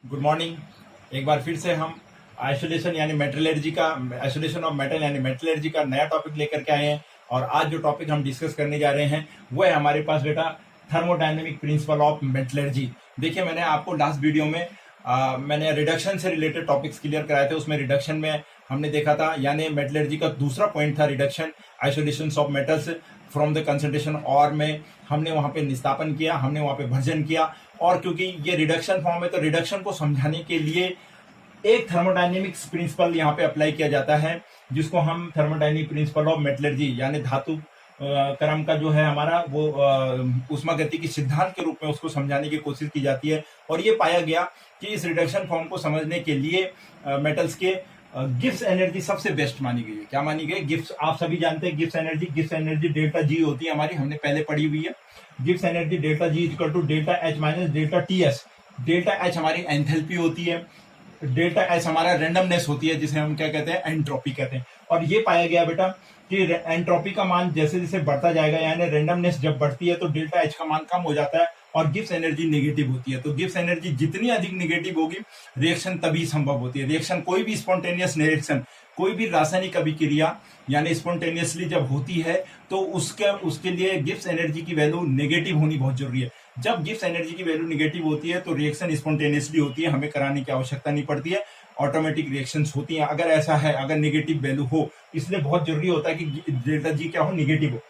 Good morning. एक बार फिर से हम आइसोलेशन यानी मेटलर्जी का आइसोलेशन ऑफ मेटल यानी मेटलर्जी का नया टॉपिक लेकर के आए हैं। और आज जो टॉपिक हम डिस्कस करने जा रहे हैं वो है हमारे पास बेटा थर्मोडायनेमिक प्रिंसिपल ऑफ मेटलर्जी। देखिए, मैंने आपको लास्ट वीडियो में मैंने रिडक्शन से रिलेटेड टॉपिक्स क्लियर कराए थे। उसमें रिडक्शन में हमने देखा था यानी मेटलर्जी का दूसरा पॉइंट था reduction, isolation of metals from the concentration और में हमने वहां पे निस्तापन किया, हमने वहां पे भर्जन किया। और क्योंकि ये रिडक्शन फॉर्म है तो रिडक्शन को समझाने के लिए एक थर्मोडायनेमिक्स प्रिंसिपल यहाँ पे अप्लाई किया जाता है, जिसको हम थर्मोडायनेमिक प्रिंसिपल ऑफ मेटलर्जी यानी धातु क्रम का जो है हमारा वो उष्मागतिकी सिद्धांत के रूप में उसको समझाने की कोशिश की जाती है। और ये पाया गया कि इस रिडक्शन फॉर्म को समझने के लिए मेटल्स के गिब्स एनर्जी सबसे बेस्ट मानी गई है। क्या मानी गई? गिब्स आप सभी जानते हैं। गिब्स एनर्जी डेल्टा जी होती है हमारी, हमने पहले पढ़ी हुई है। Gibbs energy delta G equal to delta H minus delta T S. Delta H हमारी एंथैल्पी होती है, डेल्टा एच हमारा रेंडमनेस होती है, जिसे हम क्या कहते हैं? एंट्रोपी कहते हैं। और ये पाया गया बेटा कि एंट्रोपी का मान जैसे जैसे बढ़ता जाएगा यानी रेंडमनेस जब बढ़ती है तो डेल्टा एच का मान कम हो जाता है और गिब्स एनर्जी नेगेटिव होती है। तो गिब्स एनर्जी जितनी अधिक नेगेटिव होगी रिएक्शन तभी संभव होती है। रिएक्शन कोई भी स्पॉन्टेनियस रिएक्शन, कोई भी रासायनिक अभिक्रिया यानी स्पॉन्टेनियसली जब होती है तो उसके लिए गिब्स एनर्जी की वैल्यू नेगेटिव होनी बहुत जरूरी है। जब गिब्स एनर्जी की वैल्यू नेगेटिव होती है तो रिएक्शन स्पॉन्टेनियसली होती है, हमें कराने की आवश्यकता नहीं पड़ती है, ऑटोमेटिक रिएक्शंस होती हैं। अगर ऐसा है, अगर नेगेटिव वैल्यू हो, इसलिए बहुत जरूरी होता है कि डेल्टा जी क्या हो? नेगेटिव हो।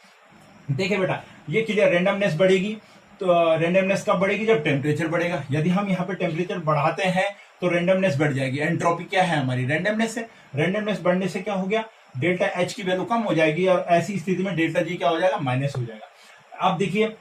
देखिए बेटा, ये क्लियर रेंडमनेस बढ़ेगी। तो रेंडमनेस कब बढ़ेगी? जब टेम्परेचर बढ़ेगा। यदि हम यहाँ पे टेम्परेचर बढ़ाते हैं तो रेंडमनेस बढ़ जाएगी। एंट्रोपी क्या है हमारी? रेंडमनेस है। रेंडमनेस बढ़ने से क्या हो गया? डेल्टा एच की वैल्यू कम हो जाएगी और ऐसी स्थिति में डेल्टा जी क्या हो जाएगा? माइनस हो जाएगा। अब देखिए,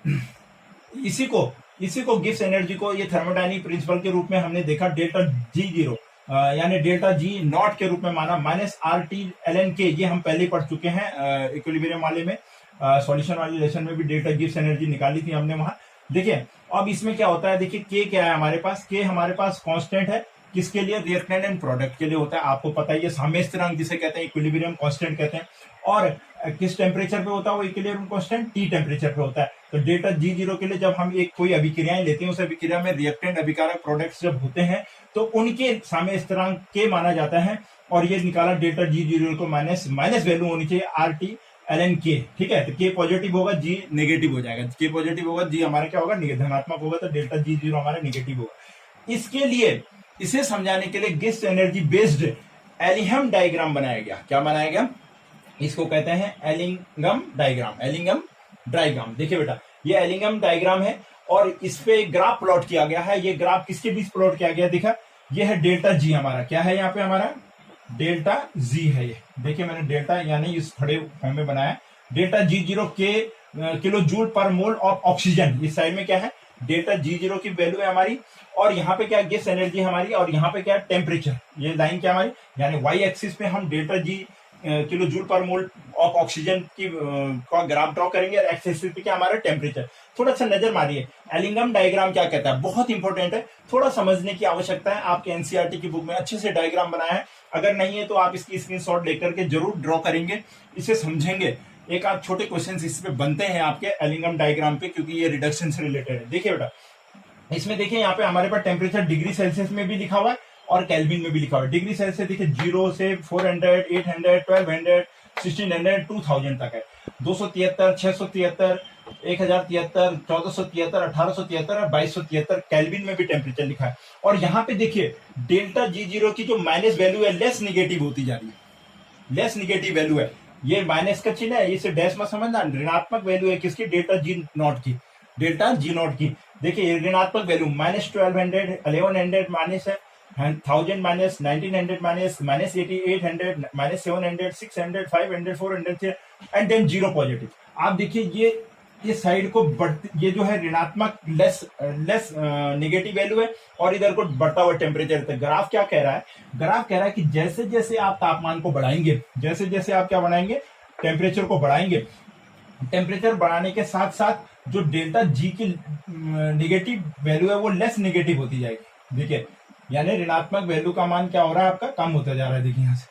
इसी को गिब्स एनर्जी को ये थर्मोडायनेमिक प्रिंसिपल के रूप में हमने देखा डेल्टा जी जीरो यानी डेल्टा जी नॉट के रूप में माना, minus R T L N K. ये हम पहले पढ़ चुके हैं इक्विलिब्रियम वाले में, सॉल्यूशन वाले लेसन में भी डेल्टा गिब्स एनर्जी निकाली थी हमने वहां। देखिए अब इसमें क्या होता है, देखिए के क्या है हमारे पास? के हमारे पास कांस्टेंट है। किसके लिए? रिएक्टेंट एंड प्रोडक्ट के लिए होता है। आपको पता ही है, साम्य स्थिरांक जिसे कहते हैं, इक्विलिब्रियम कांस्टेंट कहते हैं। और किस टेम्परेचर पे होता है वो इक्विलिब्रियम कांस्टेंट? टी टेम्परेचर पे होता है। तो डेल्टा जी जीरो के लिए जब हम एक कोई अभिक्रियाएं लेते हैं, उस अभिक्रिया में रिएक्टेंट अभिकारक प्रोडक्ट्स जब होते हैं तो उनके साम्य स्थिरांक के माना जाता है। और ये निकाला डेल्टा जी जीरो को माइनस वैल्यू होनी चाहिए आर टी एल एन के। ठीक है, तो के पॉजिटिव होगा, जी नेगेटिव हो जाएगा। के पॉजिटिव होगा, जी हमारा क्या होगा? धनात्मक होगा, तो डेल्टा जी जीरो हमारा नेगेटिव होगा। इसके लिए, इसे समझाने के लिए Gibbs energy based Ellingham diagram बनाया गया। क्या बनाया गया? इसको कहते हैं एलिंगम डायग्राम। देखिए बेटा, ये एलिंगम डायग्राम है और इस पे ग्राफ प्लॉट किया गया है। ये ग्राफ किसके बीच प्लॉट किया गया? देखा, ये है डेल्टा जी हमारा। क्या है यहाँ पे हमारा? डेल्टा जी है ये। देखिए मैंने डेल्टा यानी इस खड़े फॉर्म में बनाया। डेल्टा जी जीरो के किलो जूल पर मोल ऑफ ऑक्सीजन। इस साइड में क्या है? डेल्टा जी जीरो की वैल्यू है हमारी। और यहाँ पे क्या? गिब्स एनर्जी हमारी। और यहाँ पे क्या है? टेम्परेचर। ये लाइन क्या हमारी? यानी वाई एक्सिस पे हम डेल्टा जी किलो जूल पर मोल ऑफ ऑक्सीजन की का ग्राफ ड्रॉ करेंगे और एक्स एक्सिस पे क्या हमारा? टेम्परेचर। थोड़ा सा नजर मारिए, एलिंगम डायग्राम क्या कहता है? बहुत इंपॉर्टेंट है, थोड़ा समझने की आवश्यकता है। आपके एनसीईआरटी की बुक में अच्छे से डायग्राम बनाया है। अगर नहीं है तो आप इसकी स्क्रीनशॉट लेकर के जरूर ड्रॉ करेंगे, इसे समझेंगे। एक आध छोटे क्वेश्चन इस पे बनते हैं आपके एलिंगम डायग्राम पे, क्योंकि ये रिडक्शन से रिलेटेड है। देखिए बेटा, इसमें देखिए यहाँ पे हमारे पास टेम्परेचर डिग्री सेल्सियस में भी लिखा हुआ है और केल्विन में भी लिखा हुआ है। डिग्री सेल्सियस देखिए 0 से 400, 800, 1200, 1600, 2000 तक है। 273, 673, 1073, 1473, 1873 और 2273 केल्विन में भी टेम्परेचर लिखा है। और यहाँ पे देखिए डेल्टा जी जीरो की जो माइनस वैल्यू है लेस निगेटिव होती जा रही है। लेस निगेटिव वैल्यू है, ये माइनस का चिन्ह है, इसे डैश में समझना। ऋणात्मक वैल्यू है किसकी? डेल्टा जी नॉट की। डेल्टा जी नॉट की देखिए ऋणात्मक वैल्यू माइनस 1200, 1100 माइनस है, 1000 minus, 1900 minus, minus 800, minus 700, 600, 500, 400 and than zero positive. आप देखिए ये साइड को ये जो है ऋणात्मक लेस नेगेटिव वैल्यू है और इधर को बढ़ता हुआ टेम्परेचर। तो ग्राफ क्या कह रहा है? ग्राफ कह रहा है कि जैसे जैसे आप तापमान को बढ़ाएंगे, जैसे जैसे आप क्या बढ़ाएंगे? टेम्परेचर को बढ़ाएंगे, टेम्परेचर बढ़ाने के साथ साथ जो डेल्टा जी की नेगेटिव वैल्यू है वो लेस नेगेटिव होती जाएगी। देखिए यानी ऋणात्मक वैल्यू का मान क्या हो रहा है? आपका कम होता जा रहा है। देखिए यहाँ से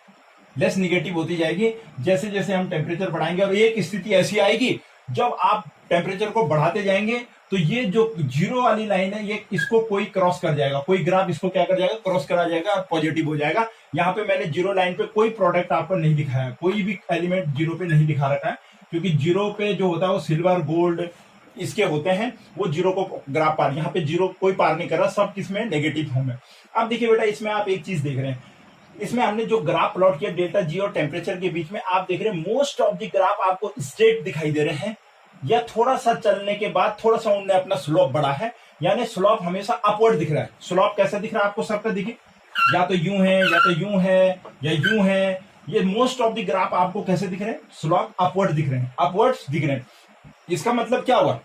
लेस नेगेटिव होती जाएगी जैसे जैसे हम टेम्परेचर बढ़ाएंगे। और एक स्थिति ऐसी आएगी जब आप टेम्परेचर को बढ़ाते जाएंगे तो ये जो जीरो वाली लाइन है, ये इसको कोई क्रॉस कर जाएगा, कोई ग्राफ इसको क्या कर जाएगा, क्रॉस करा जाएगा और पॉजिटिव हो जाएगा। यहाँ पे मैंने जीरो लाइन पे कोई प्रोडक्ट आपको नहीं दिखाया, कोई भी एलिमेंट जीरो पे नहीं दिखा रखा है, क्योंकि जीरो पे जो होता है वो सिल्वर गोल्ड इसके होते हैं, वो जीरो को ग्राफ पार, यहाँ पे जीरो कोई पार नहीं कर रहा, सब किसमें नेगेटिव फॉर्म है। अब देखिए बेटा, इसमें आप एक चीज देख रहे हैं, इसमें हमने जो ग्राफ प्लॉट किया डेल्टा जी और टेम्परेचर के बीच में, आप देख रहे हैं मोस्ट ऑफ द ग्राफ आपको स्ट्रेट दिखाई दे रहे हैं, या थोड़ा सा चलने के बाद थोड़ा सा उन्होंने अपना स्लोप बढ़ा है, यानी स्लोप हमेशा अपवर्ड दिख रहा है। स्लोप कैसा दिख रहा है आपको सबका, देखिए या तो यूं है, या तो यूं है, या यूं है। ये मोस्ट ऑफ द ग्राफ आपको कैसे दिख रहे हैं, स्लोप अपवर्ड दिख रहे हैं, अपवर्ड्स दिख रहे हैं। इसका मतलब क्या हुआ,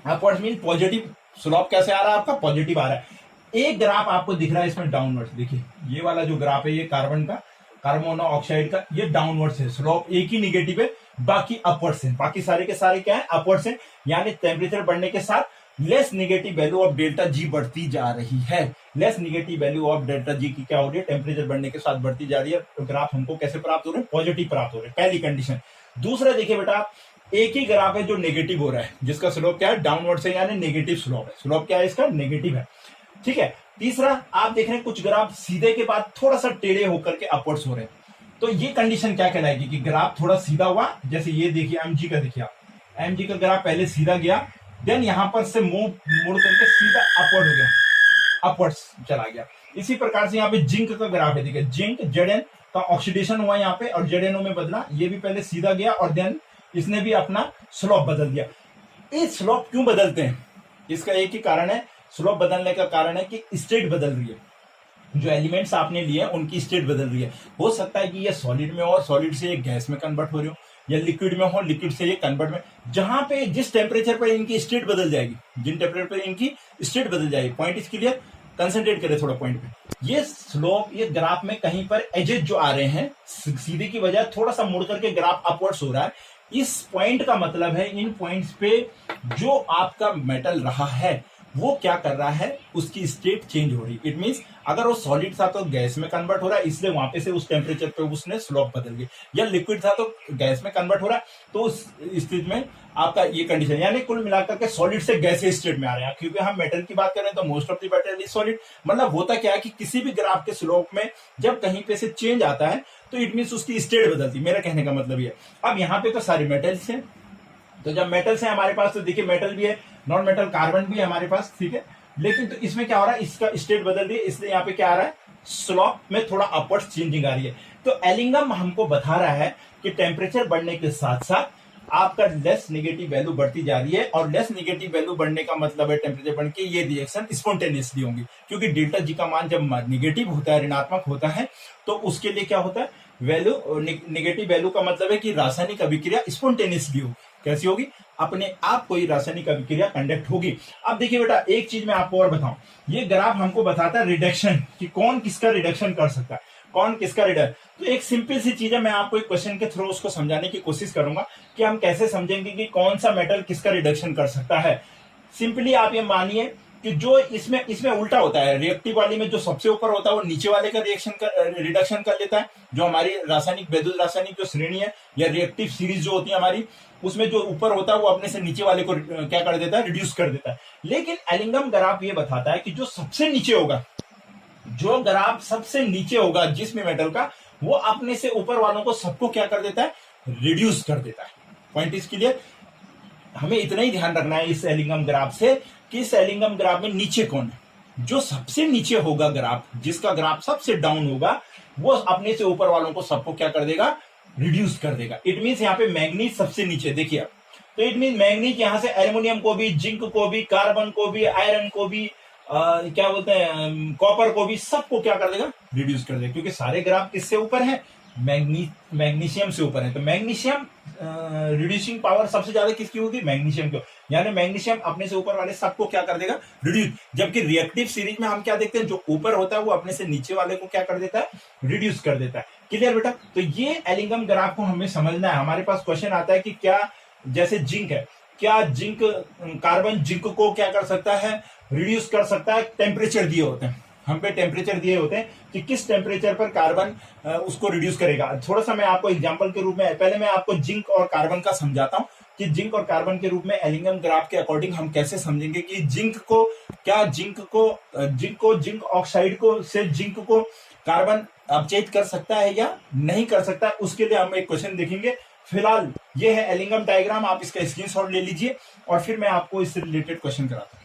अपवर्ड मीन पॉजिटिव, स्लोप कैसे आ रहा है आपका, पॉजिटिव आ रहा है। एक ग्राफ आपको दिख रहा है इसमें डाउनवर्ड्स, देखिए ये वाला जो ग्राफ है, ये कार्बन का, कार्बन मोनोऑक्साइड का, ये डाउनवर्ड्स है, स्लोप एक ही निगेटिव है, बाकी अपवर्ड्स है, बाकी सारे के सारे क्या है, अपवर्ड्स है। यानी टेम्परेचर बढ़ने के साथ less negative value of delta G बढ़ती जा रही है, less negative value of delta G की क्या हो रही है, टेम्परेचर बढ़ने के साथ बढ़ती जा रही है। तो ग्राफ हमको कैसे प्राप्त हो रहे हैं, पॉजिटिव प्राप्त हो रहे हैं, पहली कंडीशन। दूसरा देखिए बेटा, एक ही ग्राफ है जो नेगेटिव हो रहा है, जिसका स्लोप क्या है, डाउनवर्ड से, यानी नेगेटिव स्लोप है, स्लोप क्या है इसका, नेगेटिव है, ठीक है। तीसरा आप देख रहे हैं कुछ ग्राफ सीधे के बाद थोड़ा सा टेढ़े होकर के अपवर्ड्स हो रहे हैं, तो ये कंडीशन क्या कहलाएगी कि ग्राफ थोड़ा सीधा हुआ। जैसे ये देखिए एमजी का, देखिए आप एमजी का ग्राफ पहले सीधा गया, देन यहां पर से मुड़ करके सीधा अपवर्ड हो गया, अपवर्ड्स चला गया। इसी प्रकार से यहाँ पे जिंक का ग्राफ है, देखिए जिंक जेडएन का ऑक्सीडेशन हुआ यहाँ पे और जेडएनओ में बदला, ये भी पहले सीधा गया और देन इसने भी अपना स्लोप बदल दिया। ये स्लोप क्यों बदलते हैं, इसका एक ही कारण है, स्लोप बदलने का कारण है कि स्टेट बदल रही है, जो एलिमेंट्स आपने लिए उनकी स्टेट बदल रही है। हो सकता है कि ये सॉलिड में हो और सॉलिड से ये गैस में कन्वर्ट हो रही हो, या लिक्विड में हो, लिक्विड से ये कन्वर्ट में, जहां पे जिस टेम्परेचर पर इनकी स्टेट बदल जाएगी, जिन टेम्परेचर पर इनकी स्टेट बदल जाएगी, पॉइंट इज क्लियर, कंसंट्रेट करें थोड़ा पॉइंट पे। ये स्लोप, ये ग्राफ में कहीं पर एजेस जो आ रहे हैं, सीधे की बजाय थोड़ा सा मुड़ करके ग्राफ अपवर्ड्स हो रहा है, इस पॉइंट का मतलब है इन पॉइंट्स पे जो आपका मेटल रहा है वो क्या कर रहा है, उसकी स्टेट चेंज हो रही। इट मींस अगर वो सॉलिड था तो गैस में कन्वर्ट हो रहा है, इसलिए वहां पे से उस टेम्परेचर पे उसने स्लोप बदल गई, या लिक्विड था तो गैस में कन्वर्ट हो रहा है, तो उस स्थिति में आपका ये कंडीशन, यानी कुल मिलाकर के सॉलिड से गैसीय स्टेट में आ रहे हैं। क्योंकि हम मेटल की बात करें तो most of the metal is solid, मतलब होता क्या है कि किसी भी ग्राफ के स्लोप में जब कहीं पे से चेंज आता है तो इट मींस उसकी स्टेट बदलती, मेरा कहने का मतलब ये। अब यहाँ पे तो सारे मेटल्स हैं, तो जब मेटल्स हैं हमारे पास तो देखिए मेटल भी है, नॉन मेटल कार्बन भी है हमारे पास, ठीक है। लेकिन तो इसमें क्या हो रहा है, इसका स्टेट बदल रही है, इसलिए यहाँ पे क्या आ रहा है, स्लोप में थोड़ा अपवर्ड चेंजिंग आ रही है। तो एलिंगम हमको बता रहा है कि टेम्परेचर बढ़ने के साथ साथ आपका लेस नेगेटिव वैल्यू बढ़ती जा रही है, और लेस नेगेटिव वैल्यू बढ़ने का मतलब है टेम्परेचर बढ़ के ये रिएक्शन स्पॉन्टेनियसली होंगी, क्योंकि डेल्टा जी का मान जब नेगेटिव होता है, ऋणात्मक होता है, तो उसके लिए क्या होता है, वैल्यू नेगेटिव वैल्यू का मतलब है कि रासायनिक अभिक्रिया स्पॉन्टेनियसली होगी। कैसी होगी, अपने आप कोई रासायनिक अभिक्रिया कंडक्ट होगी। अब देखिए बेटा, एक चीज मैं आपको और बताऊं, ये ग्राफ हमको बताता है रिडक्शन, कि कौन किसका रिडक्शन कर सकता है, कौन किसका रिडक्शन। तो एक सिंपल सी चीज है, मैं आपको एक क्वेश्चन के थ्रू उसको समझाने की कोशिश करूंगा कि हम कैसे समझेंगे कि कौन सा मेटल किसका रिडक्शन कर सकता है। सिंपली आप ये मानिए कि जो इसमें उल्टा होता है, रिएक्टिव वाली में जो सबसे ऊपर होता है वो नीचे वाले का रिडक्शन कर लेता है। जो हमारी रासायनिक वैद्युत रासायनिक जो श्रेणी है या रिएक्टिव सीरीज जो होती है हमारी, उसमें जो ऊपर होता है वो अपने से नीचे वाले को क्या कर देता है, रिड्यूस कर देता है। लेकिन एलिंगम ग्राफ ये बताता है कि जो सबसे नीचे होगा, जो ग्राफ सबसे नीचे होगा जिसमें मेटल का, वो अपने से ऊपर वालों को सबको क्या कर देता है, रिड्यूस कर देता है। Point is clear. हमें इतना ही ध्यान रखना है इस एलिंगम ग्राफ से कि इस एलिंगम ग्राफ में नीचे कौन है, जो सबसे नीचे होगा ग्राफ, जिसका ग्राफ सबसे डाउन होगा, वो अपने से ऊपर वालों को सबको क्या कर देगा, रिड्यूस कर देगा। इट मींस यहाँ पे मैग्नीज सबसे नीचे, देखिए आप, तो इट मीन मैग्नीज यहां से एल्यूमिनियम को भी, जिंक को भी, कार्बन को भी, आयरन को भी, क्या बोलते हैं, कॉपर को भी, सबको क्या कर देगा, रिड्यूस कर देगा। क्योंकि सारे ग्राफ किससे ऊपर है, मैग्नीशियम से ऊपर है, तो मैग्नीशियम रिड्यूसिंग पावर सबसे ज्यादा किसकी होगी, मैग्नीशियम की। यानी मैग्नीशियम अपने से ऊपर वाले सबको क्या कर देगा, रिड्यूस। जबकि रिएक्टिव सीरीज में हम क्या देखते हैं, जो ऊपर होता है वो अपने से नीचे वाले को क्या कर देता है, रिड्यूस कर देता है। क्लियर बेटा। तो ये एलिंगम ग्राफ को हमें समझना है। हमारे पास क्वेश्चन आता है कि क्या, जैसे जिंक है, क्या जिंक, कार्बन जिंक को क्या कर सकता है, रिड्यूस कर सकता है। टेम्परेचर दिए होते हैं, हम पे टेम्परेचर दिए होते हैं कि किस टेम्परेचर पर कार्बन उसको रिड्यूस करेगा। थोड़ा सा मैं आपको एग्जांपल के रूप में, पहले मैं आपको जिंक और कार्बन का समझाता हूं, कि जिंक और कार्बन के रूप में एलिंगम ग्राफ के अकॉर्डिंग हम कैसे समझेंगे कि जिंक ऑक्साइड को से जिंक को कार्बन अपचयित कर सकता है या नहीं कर सकता है, उसके लिए हम एक क्वेश्चन देखेंगे। फिलहाल ये है एलिंगम डायग्राम, आप इसका स्क्रीनशॉट ले लीजिए और फिर मैं आपको इससे रिलेटेड क्वेश्चन कराता हूं।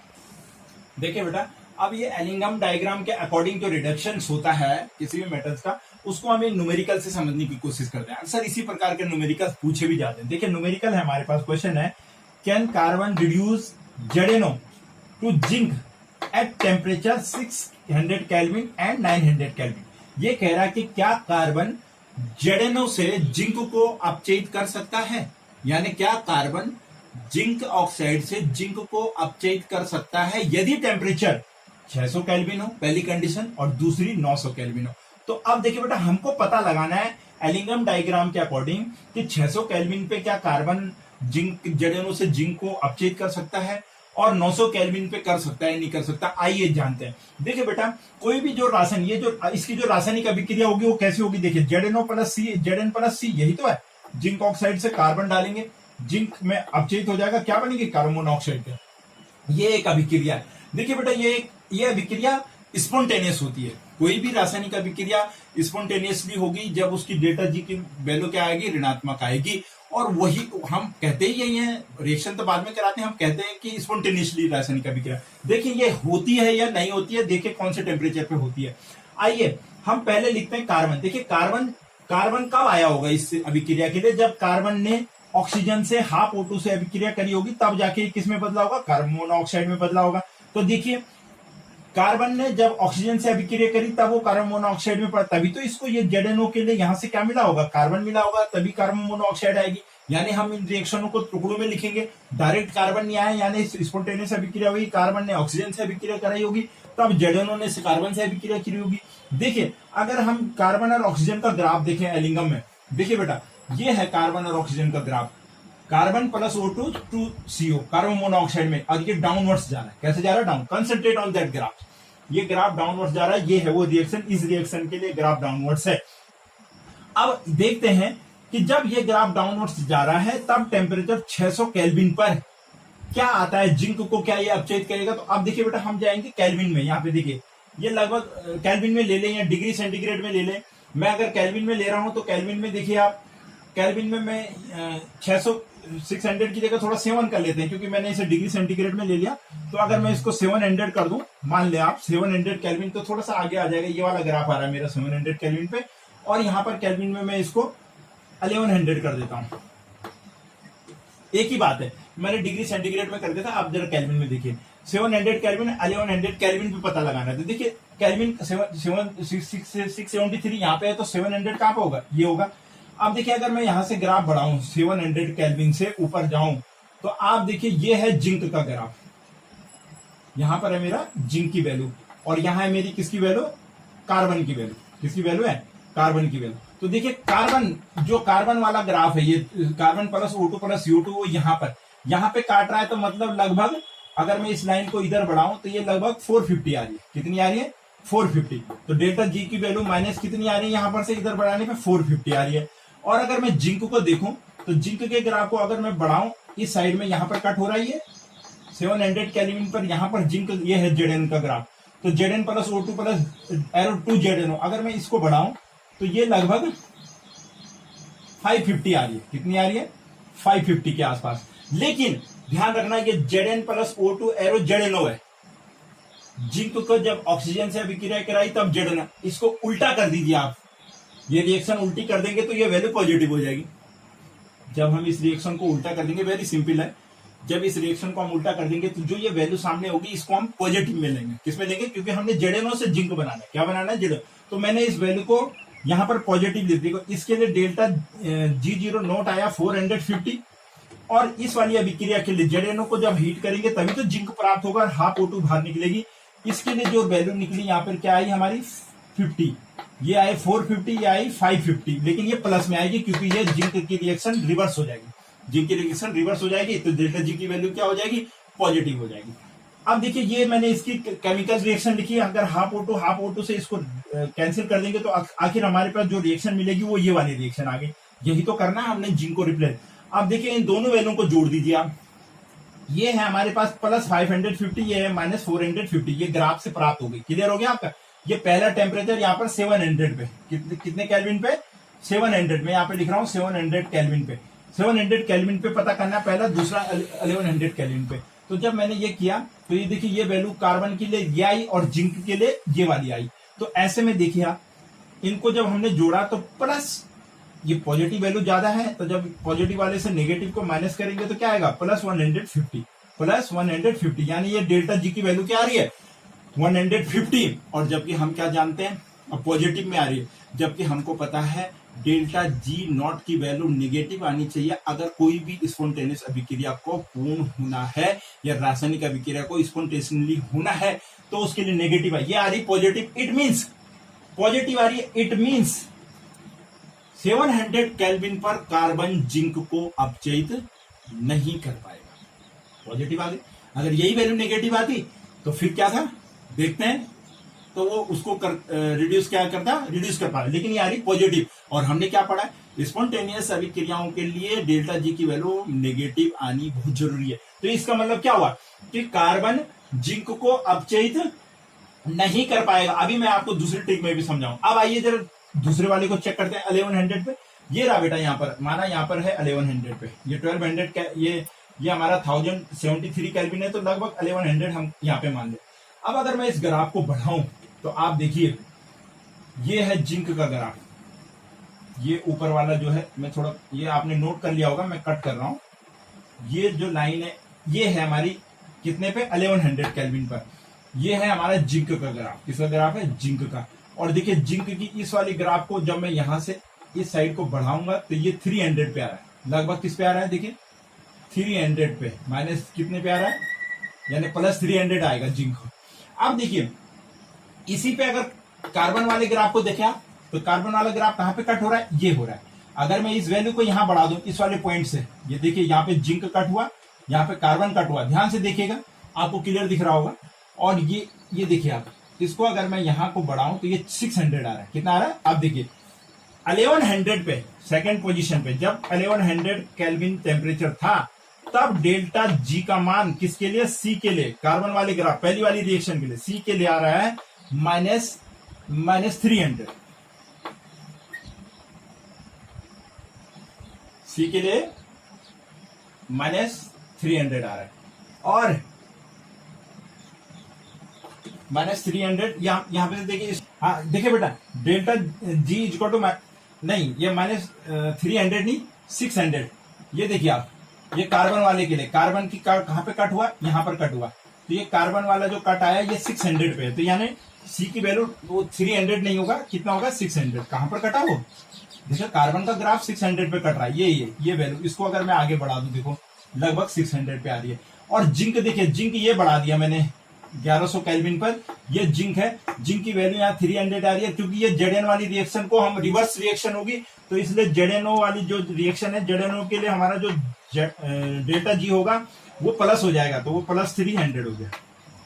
देखिए बेटा, अब ये एलिंगम डायग्राम के अकॉर्डिंग जो रिडक्शन होता है किसी भी मेटल्स का, उसको हम एक न्यूमेरिकल से समझने की कोशिश करते हैं। अक्सर इसी प्रकार के न्यूमेरिकल पूछे भी जाते हैं। देखिए न्यूमेरिकल है हमारे पास, क्वेश्चन है can carbon reduce ZnO to zinc at temperature 600 kelvin and 900 kelvin. ये कह रहा है कि क्या कार्बन ZnO से जिंक को अपचयित कर सकता है, यानी क्या कार्बन जिंक ऑक्साइड से जिंक को अपचयित कर सकता है यदि टेम्परेचर 600 केल्विन हो, पहली कंडीशन, और दूसरी 900 केल्विन हो। तो अब देखिए बेटा, हमको पता लगाना है एलिंगम डायग्राम के अकॉर्डिंग कि 600 केल्विन पे क्या कार्बन जिंक ZnO से जिंक को अपचयित कर सकता है और 900 केल्विन पे कर सकता है नहीं कर सकता। आइए जानते हैं। देखिए बेटा, कोई भी जो रासायनिक, ये जो इसकी जो रासायनिक अभिक्रिया होगी वो कैसी होगी, देखिए ZnO प्लस सी, Zn प्लस सी, यही तो है। जिंक ऑक्साइड से कार्बन डालेंगे, जिंक में अपचयित हो जाएगा, क्या बनेगी, कार्बन मोनोऑक्साइड का। ये एक अभिक्रिया है। देखिए बेटा, ये अभिक्रिया स्पॉन्टेनियस होती है। कोई भी रासायनिक अभिक्रिया स्पॉन्टेनियसली होगी जब उसकी डेल्टा जी की वैल्यू क्या आएगी, ऋणात्मक आएगी। और वही हम कहते ही यही है, रिएक्शन तो बाद में कराते हैं, हम कहते हैं कि स्पॉन्टेनियसली रासायनिक अभिक्रिया। देखिए ये होती है या नहीं होती है, देखिए कौन से टेम्परेचर पे होती है। आइए हम पहले लिखते हैं कार्बन। देखिए कार्बन कब आया होगा इस अभिक्रिया के लिए, जब कार्बन ने ऑक्सीजन से हाफ O2 से अभिक्रिया करी होगी, तब जाके किस में बदला होगा, कार्बन मोनोऑक्साइड में बदला होगा। तो देखिए कार्बन ने जब ऑक्सीजन से अभिक्रिया करी तब वो कार्बन मोनोऑक्साइड में पड़ा, तभी तो इसको ये ZnO के लिए यहां से क्या मिला होगा, कार्बन मिला होगा, तभी कार्बन मोनोऑक्साइड आएगी। यानी हम इन रिएक्शनों को टुकड़ों में लिखेंगे। डायरेक्ट कार्बन नहीं आया, यानी स्पॉन्टेनियस अभिक्रिया हुई, कार्बन ने ऑक्सीजन से अभिक्रिया कराई होगी, तब ZnO ने कार्बन से अभिक्रिया की होगी। देखिए अगर हम कार्बन और ऑक्सीजन का ग्राफ देखें एलिंगम में, देखिए बेटा ये है कार्बन और ऑक्सीजन का graph. Carbon plus O2 to CO, carbon monoxide में, और ये डाउनवर्ड्स जा रहा है। कैसे जा रहा है, down. Concentrate on that graph, ये ग्राफ डाउनवर्ड्स जा रहा है। ये है वो रिएक्शन, इस रिएक्शन के लिए ग्राफ डाउनवर्ड्स है। अब देखते हैं कि जब ये ग्राफ डाउनवर्ड्स जा रहा है तब टेम्परेचर 600 केल्विन पर क्या आता है, जिंक को क्या ये अपचयित करेगा। तो अब देखिए बेटा, हम जाएंगे केल्विन में। यहाँ पे देखिए ये लगभग केल्विन में ले लें या डिग्री सेंटीग्रेड में ले लें। मैं अगर केल्विन में ले रहा हूं तो केल्विन में देखिए आप, केल्विन में मैं 600 की जगह थोड़ा 7 कर लेते हैं, क्योंकि मैंने इसे डिग्री सेंटीग्रेड में ले लिया। तो अगर मैं इसको 700 कर दूं, मान ले आप 700 केल्विन, तो थोड़ा सा आगे आ जाएगा। ये वाला ग्राफ आ रहा है मेरा 700 केल्विन पे, और यहाँ पर केल्विन में मैं इसको 1100 कर देता हूं। एक ही बात है, मैंने डिग्री सेंटीग्रेड में कर दिया था, आप जरा केल्विन में देखिए। 700 केल्विन 1100 केल्विन पे पता लगाना है। तो देखिए केल्विन 673 यहाँ पे है, तो 700 कहां पे होगा, ये होगा। अब देखिए अगर मैं यहां से ग्राफ बढ़ाऊं 700 केल्विन से ऊपर जाऊं, तो आप देखिए ये है जिंक का ग्राफ। यहां पर है मेरा जिंक की वैल्यू, और यहां है मेरी किसकी वैल्यू, कार्बन की वैल्यू। किसकी वैल्यू है, कार्बन की वैल्यू। तो देखिए कार्बन, जो कार्बन वाला ग्राफ है, ये carbon plus O2 plus CO2 वो यहाँ पे काट रहा है। तो मतलब लगभग अगर मैं इस लाइन को इधर बढ़ाऊं तो ये लगभग 450 आ रही है। कितनी आ रही है, 450। तो डेल्टा जी की वैल्यू माइनस कितनी आ रही है, यहां पर से इधर बढ़ाने पे 450 आ रही है। और अगर मैं जिंक को देखूं तो जिंक के ग्राफ को अगर मैं बढ़ाऊं, इस साइड में यहां पर कट हो रहा है, ये 700 केल्विन पर यहाँ पर जिंक, ये है Zn का ग्राफ। तो Zn plus O2 plus arrow 2 ZnO, अगर मैं इसको बढ़ाऊं तो ये लगभग 550 आ रही है। कितनी आ रही है, 550 के आसपास। लेकिन ध्यान रखना ये Zn plus O2 arrow ZnO है। जिंक को जब ऑक्सीजन से अभिक्रिया कराई तब ZnO, इसको उल्टा कर दीजिए आप, ये रिएक्शन उल्टी कर देंगे तो ये वैल्यू पॉजिटिव हो जाएगी। जब हम इस रिएक्शन को उल्टा कर देंगे, वेरी सिंपल है, जब इस रिएक्शन को हम उल्टा कर देंगे तो जो ये वैल्यू सामने होगी इसको हम पॉजिटिव में लेंगे। किसमें लेंगे, क्योंकि हमने ZnO से जिंक बनाना है। क्या बनाना है, ZnO। तो मैंने इस वैल्यू को यहां पर पॉजिटिव लिख दिया। इसके लिए डेल्टा G0 नोट आया 450, और इस वाली अभिक्रिया के लिए ZnO को जब हीट करेंगे तभी तो जिंक प्राप्त होगा, हाफ O2 बाहर निकलेगी। इसके लिए जो वैल्यू निकली यहाँ पर क्या आई हमारी 50, ये आई 450, ये आई 550, लेकिन ये प्लस में आएगी क्योंकि ये जिंक की रिएक्शन रिवर्स हो जाएगी। जिंक की रिएक्शन रिवर्स हो जाएगी तो डेल्टा जी की वैल्यू क्या हो जाएगी, पॉजिटिव हो जाएगी। अब देखिए ये मैंने इसकी केमिकल रिएक्शन लिखी है। अगर हाफ O2 से इसको कैंसिल कर देंगे तो आखिर हमारे पास जो रिएक्शन मिलेगी वो ये वाली रिएक्शन आ गई। यही तो करना है हमने जिंक को रिप्लेस। अब देखिए इन दोनों वैल्यू को जोड़ दीजिए आप। ये है हमारे पास प्लस 550, ये है माइनस 450, ये ग्राफ से प्राप्त हो गई। क्लियर हो गया आपका। ये पहला टेम्परेचर यहाँ पर 700 पे, कितने केल्विन पे, 700 में यहाँ पे लिख रहा हूँ 700 केल्विन पे, 700 केल्विन पे पता करना है पहला, दूसरा 1100 केल्विन पे। तो जब मैंने ये किया तो ये देखिए ये वैल्यू कार्बन के लिए ये आई और जिंक के लिए ये वाली आई। तो ऐसे में देखिए आप इनको जब हमने जोड़ा तो प्लस ये पॉजिटिव वैल्यू ज्यादा है, तो जब पॉजिटिव वाले से नेगेटिव को माइनस करेंगे तो क्या आएगा, प्लस 150, यानी ये डेल्टा जी की वैल्यू क्या आ रही है, 150। और जबकि हम क्या जानते हैं, अब पॉजिटिव में आ रही है, जबकि हमको पता है डेल्टा जी नॉट की वैल्यू नेगेटिव आनी चाहिए अगर कोई भी स्पॉन्टेनियस अभिक्रिया को पूर्ण होना है या रासायनिक अभिक्रिया को स्पॉन्टेनियसली होना है, तो उसके लिए नेगेटिव है। ये आ रही पॉजिटिव, इट मीन्स पॉजिटिव आ रही है, इट मीन्स 700 केल्विन पर कार्बन जिंक को अपचयित नहीं कर पाएगा। पॉजिटिव आ गई। अगर यही वैल्यू नेगेटिव आती तो फिर क्या था, देखते हैं, तो वो उसको रिड्यूस क्या करता, रिड्यूस कर पा, लेकिन ये आ रही पॉजिटिव। और हमने क्या पढ़ा, स्पॉन्टेनियस अभिक्रियाओं के लिए डेल्टा जी की वैल्यू नेगेटिव आनी बहुत जरूरी है। तो इसका मतलब क्या हुआ कि कार्बन जिंक को अपचयित नहीं कर पाएगा। अभी मैं आपको दूसरी ट्रिक में भी समझाऊं। अब आइए जरा दूसरे वाले को चेक करते हैं 1100 पे। ये रहा बेटा, यहाँ पर माना यहाँ पर है 1100 पे, ये 1200 ये हमारा 1073 केल्विन है, तो लगभग 1100 हम यहाँ पे मान ले। अब अगर मैं इस ग्राफ को बढ़ाऊं तो आप देखिए ये है जिंक का ग्राफ, ये ऊपर वाला जो है, मैं थोड़ा, ये आपने नोट कर लिया होगा, मैं कट कर रहा हूं। ये जो लाइन है ये है हमारी कितने पे, 1100 केल्विन पर। ये है हमारा जिंक का ग्राफ। किसका ग्राफ है, जिंक का। और देखिए जिंक की इस वाली ग्राफ को जब मैं यहां से इस साइड को बढ़ाऊंगा तो ये 300 पे आ रहा है, लगभग किस पे आ रहा है, देखिए 300 पे, माइनस कितने पे आ रहा है, यानी प्लस 300 आएगा जिंक। अब देखिए इसी पे अगर कार्बन वाले ग्राफ को देखें आप, तो कार्बन वाला ग्राफ कहां पे कट हो रहा है, ये हो रहा है। अगर मैं इस वैल्यू को यहां बढ़ा दूं इस वाले पॉइंट से, ये देखिए यहाँ पे जिंक कट हुआ, यहाँ पे कार्बन कट हुआ, ध्यान से देखिएगा आपको क्लियर दिख रहा होगा। और ये देखिए आप, इसको अगर मैं यहां को बढ़ाऊं तो ये 600 आ रहा है, कितना आ रहा है, आप देखिए 1100 पे सेकंड पोजीशन पे, जब 1100 केल्विन टेम्परेचर था तब डेल्टा जी का मान किसके लिए, सी के लिए, कार्बन वाले ग्राफ पहली वाली रिएक्शन के लिए सी के लिए आ रहा है माइनस 300, सी के लिए माइनस 300 आ रहा है। और माइनस 300 यहां पे देखिए, हाँ देखिए बेटा, डेल्टा जी इक्वल टू, नहीं ये माइनस 300 नहीं 600। ये देखिए आप, ये कार्बन वाले के लिए, कार्बन की कहां पे कट हुआ, यहां पर कट हुआ, तो ये कार्बन वाला जो कट आया ये 600 पे है, तो यानी सी की वैल्यू वो 300 नहीं होगा, कितना होगा 600। कहां पर कटा वो, देखो कार्बन का ग्राफ 600 पे कट रहा है, ये वैल्यू, इसको अगर मैं आगे बढ़ा दूं देखो लगभग 600 पे आ रही है। और जिंक देखिए, जिंक ये बढ़ा दिया मैंने 1100 केल्विन पर, ये जिंक है, जिंक की वैल्यू यहाँ 300 आ रही है, क्योंकि ये जेडएन वाली रिएक्शन को हम रिवर्स रिएक्शन होगी, तो इसलिए जेडएनओ वाली जो रिएक्शन है, जेडएनओ के लिए हमारा जो डेल्टा जी होगा वो प्लस हो जाएगा, तो वो प्लस 300 हो गया,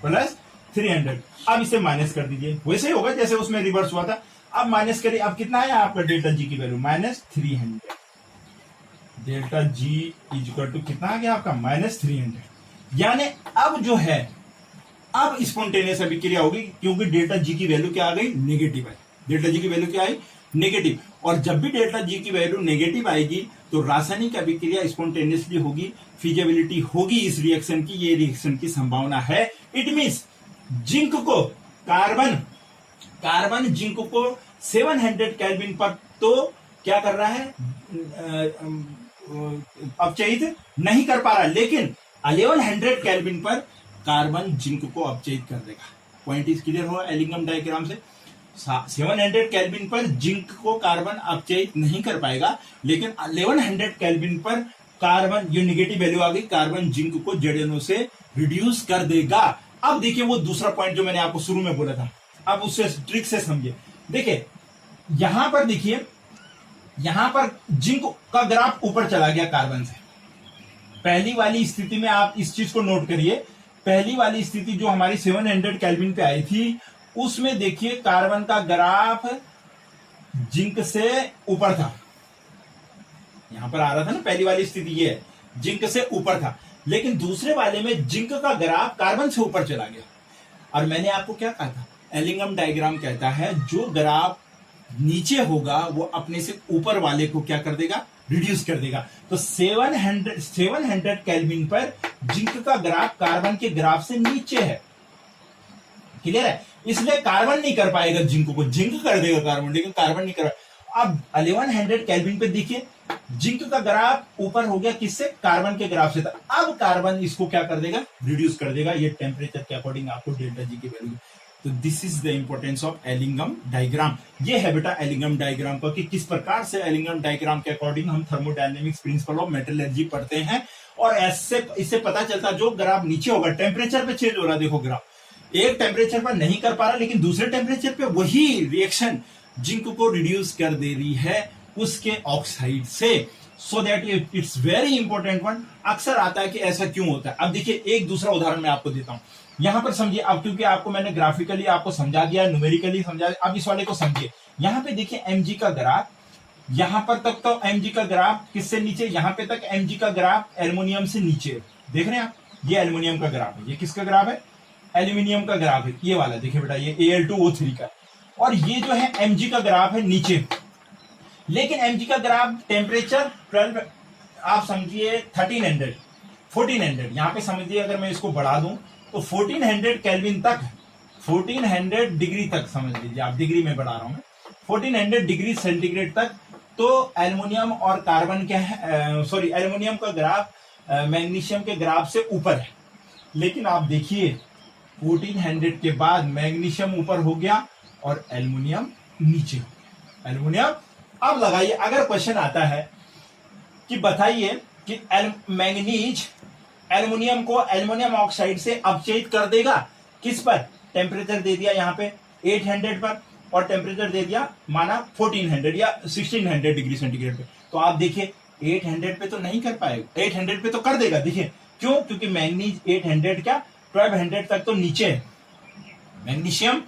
प्लस 300। अब इसे माइनस कर दीजिए, वैसे ही होगा जैसे उसमें रिवर्स हुआ था। अब माइनस करिए, अब कितना है आपका डेल्टा जी की value, minus 300। Delta G is equal to कितना आ गया आपका, माइनस 300। यानी अब जो है, अब स्पॉन्टेनियस अभिक्रिया होगी, क्योंकि डेल्टा जी की वैल्यू क्या आ गई, नेगेटिव है। डेल्टा जी की वैल्यू क्या आई, नेगेटिव। और जब भी डेल्टा जी की वैल्यू नेगेटिव आएगी तो रासायनिक अभिक्रिया स्पॉन्टेनियसली होगी, फिजिबिलिटी होगी इस रिएक्शन की, ये रिएक्शन की संभावना है। इट मींस जिंक को, कार्बन जिंक को 700 केल्विन पर तो क्या कर रहा है, अपचयित नहीं कर पा रहा, लेकिन 1100 केल्विन पर कार्बन जिंक को अपचयित कर देगा। पॉइंट इज क्लियर हुआ एलिंगम डायग्राम से। 700 केल्विन पर जिंक को कार्बन अपचयित नहीं कर पाएगा, लेकिन 1100 केल्विन पर कार्बन, ये नेगेटिव वैल्यू आ गई, कार्बन जिंक को जेडएनओ से रिड्यूस कर देगा। अब देखिए वो दूसरा पॉइंट जो मैंने आपको शुरू में बोला था, अब उससे ट्रिक से समझिए। देखिए यहां पर देखिए, यहां पर जिंक का ग्राफ ऊपर चला गया कार्बन से। पहली वाली स्थिति में आप इस चीज को नोट करिए, पहली वाली स्थिति जो हमारी 700 केल्विन पे आई थी, उसमें देखिए कार्बन का ग्राफ जिंक से ऊपर था, यहां पर आ रहा था ना, पहली वाली स्थिति ये है, जिंक से ऊपर था, लेकिन दूसरे वाले में जिंक का ग्राफ कार्बन से ऊपर चला गया। और मैंने आपको क्या कहा था, एलिंगम डायग्राम कहता है जो ग्राफ नीचे होगा वो अपने से ऊपर वाले को क्या कर देगा, रिड्यूस कर देगा। तो 700 केल्विन पर जिंक का ग्राफ कार्बन के ग्राफ से नीचे है, क्लियर है, इसलिए कार्बन नहीं कर पाएगा जिंक को, जिंक कर देगा कार्बन, लेकिन कार्बन नहीं कर। अब 1100 केल्विन पे देखिए जिंक का ग्राफ ऊपर हो गया, किससे, कार्बन के ग्राफ से था। अब कार्बन इसको क्या कर देगा, रिड्यूस कर देगा, ये टेम्परेचर के अकॉर्डिंग आपको डेल्टा जी की वैल्यू। तो this is the importance of Ellingham diagram. ये है बेटा एलिंगम डायग्राम का, कि किस प्रकार से एलिंगम डायग्राम के अकॉर्डिंग हम थर्मोडायनेमिक्स प्रिंसिपल ऑफ मेटलर्जी पढ़ते हैं। और ऐसे इससे पता चलता जो ग्राफ नीचे होगा, टेम्परेचर पे चेंज हो रहा, देखो ग्राफ एक टेम्परेचर पर नहीं कर पा रहा, लेकिन दूसरे टेम्परेचर पे वही रिएक्शन जिंक को रिड्यूस कर दे रही है उसके ऑक्साइड से। So that it's very important one. अक्सर आता है कि ऐसा क्यों होता है। अब देखिए एक दूसरा उदाहरण मैं आपको देता हूं, यहां पर समझिए। अब क्योंकि आपको मैंने ग्राफिकली आपको समझा दिया, न्यूमेरिकली समझा दिया, अब इस वाले को समझिए। यहां पे देखिए mg का ग्राफ, यहां पर तक तो mg का ग्राफ किससे नीचे, यहां पे तक mg का ग्राफ एल्युमिनियम से नीचे, देख रहे हैं आप, ये एल्युमिनियम का ग्राफ है। ये किसका ग्राफ है, एल्यूमिनियम का ग्राफ है, ये वाला देखिए बेटा, ये Al2O3 का। और ये जो है mg का ग्राफ है नीचे, लेकिन mg का ग्राफ टेम्परेचर 12, आप समझिए 1300 1400, यहां पे समझिए अगर मैं इसको बढ़ा दूं तो 1400 केल्विन तक, 1400 डिग्री तक समझ लीजिए, आप डिग्री में बढ़ा रहा हूं मैं, 1400 डिग्री सेंटीग्रेड तक। तो एल्युमिनियम और कार्बन क्या है, सॉरी, एल्युमिनियम का ग्राफ मैग्नीशियम के ग्राफ से ऊपर है। लेकिन आप देखिए 1400 के बाद मैग्नीशियम ऊपर हो गया और एल्युमिनियम नीचे हो गया, एल्युमिनियम। अब लगाइए, अगर क्वेश्चन आता है कि बताइए कि मैग्नीज एल्युमिनियम को एल्युमिनियम ऑक्साइड से अपचयित कर देगा, किस पर, टेम्परेचर दे दिया यहाँ पे 800 पर, और टेम्परेचर दे दिया माना 1400 या 1600 डिग्री सेंटीग्रेड पे। तो आप देखिए 800 पे तो नहीं कर पाएगा, 800 पे तो कर देगा। देखिए क्यों, क्योंकि मैग्नीज 800 क्या 1200 तक तो नीचे है, मैग्नीशियम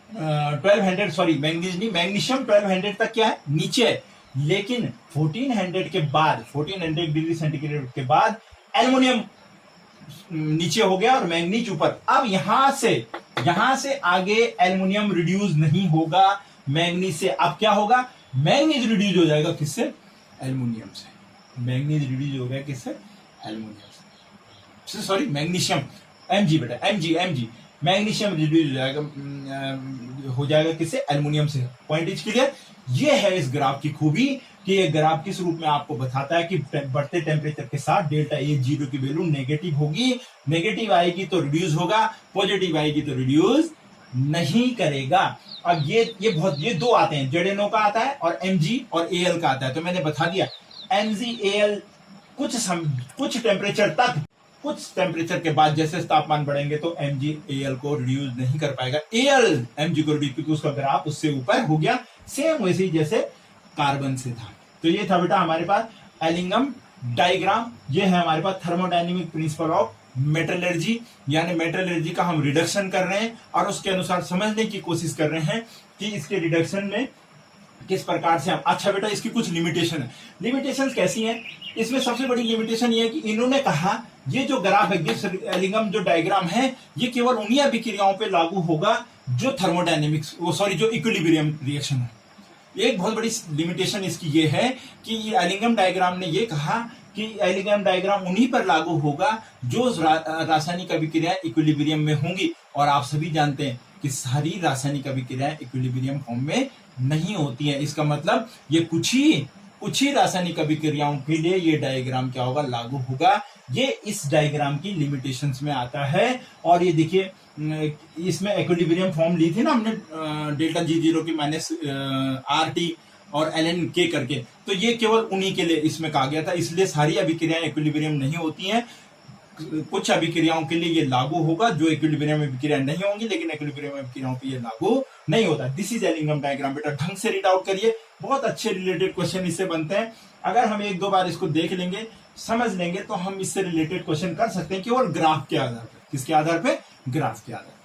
1200, सॉरी मैग्नीज नहीं, मैग्नीशियम 1200 तक क्या है, नीचे है। लेकिन 1400 के बाद, 1400 डिग्री सेंटीग्रेड के बाद एल्युमिनियम नीचे हो गया और मैग्नीज ऊपर। अब यहां से आगे एल्युमिनियम रिड्यूस नहीं होगा मैग्नीज से। अब क्या होगा, मैग्नीज रिड्यूस हो जाएगा किससे, एल्युमिनियम से। मैग्नीज रिड्यूस हो गया किससे, एल्युमिनियम से, सॉरी मैग्नीशियम, Mg बेटा, Mg मैग्नीशियम रिड्यूस हो जाएगा किससे, एल्युमिनियम से। Point is clear. ये है इस ग्राफ की खूबी कि ये ग्राफ किस रूप में आपको बताता है कि बढ़ते टेम्परेचर के साथ डेल्टा ए जीरो की वैल्यू नेगेटिव होगी, नेगेटिव आएगी तो रिड्यूस होगा, पॉजिटिव आएगी तो रिड्यूस नहीं करेगा। अब ये दो आते हैं, ZnO का आता है और Mg और Al का आता है। तो मैंने बता दिया MgAl कुछ टेम्परेचर तक, कुछ टेम्परेचर के बाद जैसे तापमान बढ़ेंगे तो MgAl को रिड्यूस नहीं कर पाएगा, Al Mg को रिड्यूस, क्योंकि उसका ग्राफ उससे ऊपर हो गया, सेम वैसे ही जैसे कार्बन से था। तो ये था बेटा हमारे पास एलिंगम डायग्राम। ये है हमारे पास थर्मोडायनेमिक प्रिंसिपल ऑफ मेटलर्जी, यानी मेटलर्जी का हम रिडक्शन कर रहे हैं और उसके अनुसार समझने की कोशिश कर रहे हैं कि इसके रिडक्शन में किस प्रकार से हम। अच्छा बेटा, इसकी कुछ लिमिटेशन है। लिमिटेशन कैसी है, इसमें सबसे बड़ी लिमिटेशन ये है कि इन्होंने कहा ये जो ग्राफ है, ये एलिंगम जो डायग्राम है, ये केवल उन्हीं अभिक्रियाओं पे लागू होगा जो थर्मोडायनेमिक्स, जो इक्विलिब्रियम रिएक्शन है। एक बहुत बड़ी लिमिटेशन इसकी ये है कि एलिंगम डायग्राम ने ये कहा कि एलिंगम डायग्राम उन्हीं पर लागू होगा जो रासायनिक अभिक्रियाएं इक्विलिब्रियम में होंगी। और आप सभी जानते हैं कि सारी रासायनिक अभिक्रियाएं इक्विलिब्रियम फॉर्म में नहीं होती हैं। इसका मतलब ये कुछ ही रासायनिक अभिक्रियाओं के लिए ये डायग्राम क्या होगा, लागू होगा। ये इस डायग्राम की लिमिटेशंस में आता है। और ये देखिए, इसमें इक्विलिब्रियम फॉर्म ली थी ना हमने डेल्टा G0 की माइनस RT और ln K करके, तो ये केवल उन्हीं के लिए इसमें कहा गया था। इसलिए सारी अभिक्रियाएं इक्विलिब्रियम नहीं होती हैं, कुछ अभिक्रियाओं के लिए ये लागू होगा जो इक्विलिब्रियम अभिक्रिया नहीं होंगी, लेकिन इक्विलिब्रियम अभिक्रियाओं पे ये लागू नहीं होता। This is Ellingham diagram. बेटा ढंग से रीड आउट करिए, बहुत अच्छे रिलेटेड क्वेश्चन इससे बनते हैं। अगर हम एक दो बार इसको देख लेंगे, समझ लेंगे, तो हम इससे रिलेटेड क्वेश्चन कर सकते हैं केवल ग्राफ के आधार पर। किसके आधार पर, ग्राफ के आधार पर।